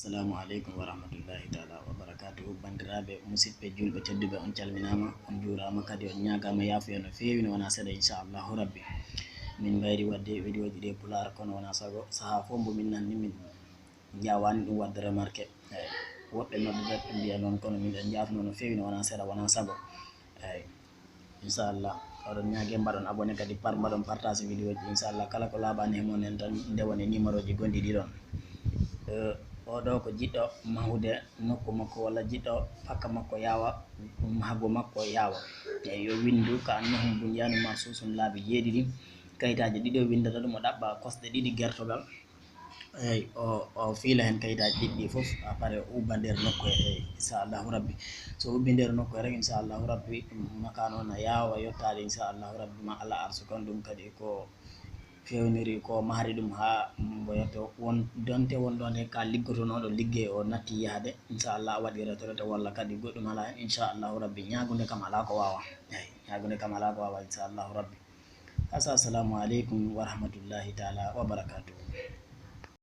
Assalamu alaikum warahmatullahi taala wabarakatuh. Bandiraɓe musidɓe julɓe tedduɓe, on calminama, on juurama, kadi on ñagama yafuya no fewi no wona seeɗa inchallahu rabbi. Min gayri wadde vidéoji ɗi pular kono wona sago saaha fo mbo min nanni min jawani ɗum wadde remarqué. Eyyi woɓɓe nodduɓe ɓe mbiya noon, kono min jafno no fewi no wona seeɗa wona sago. Eyyi inchallah oɗon ñaague mbaɗon abonné, kadi mbaɗon partage vidéo ji inchallah. Kala ko laaɓani e mon en tan ndewane numéro ji gonɗi ɗiɗon. Oɗo ko jiɗɗo mahude nokku makko walla jiɗɗo fakka makko yawa mahago makko yawa, eyyi yo windu ka annahum bunyanun marsusun laabi jeeɗiɗi. Kayitaji ɗiɗo windata ɗum o ɗaɓɓa kosɗe ɗiɗi gertogal, eyyi o fiila hen kayitaji ɗiɗɗi foof après o ubba nder nokku he. Eyyi inchallahu rabbi so ubbi nder nokku he rek inchallahu rabbi makano na yawa yettade inchallahu rabbi ma Allah arsu kon. Ɗum kadi ko fewniri ko mahri ɗum ha mbo yetto won donte wonɗo nde ka liggotonoɗo liggey o natti yahde inchallah a waɗi retraite walla kadi goɗɗum ala hen inchallahu rabbi. ñagude kam ala ko wawa, eyyi ñagude kam ala ko wawa inchallahu rabbi. Assalamu aleykum wa rahmatullahi taala wa barakatuh.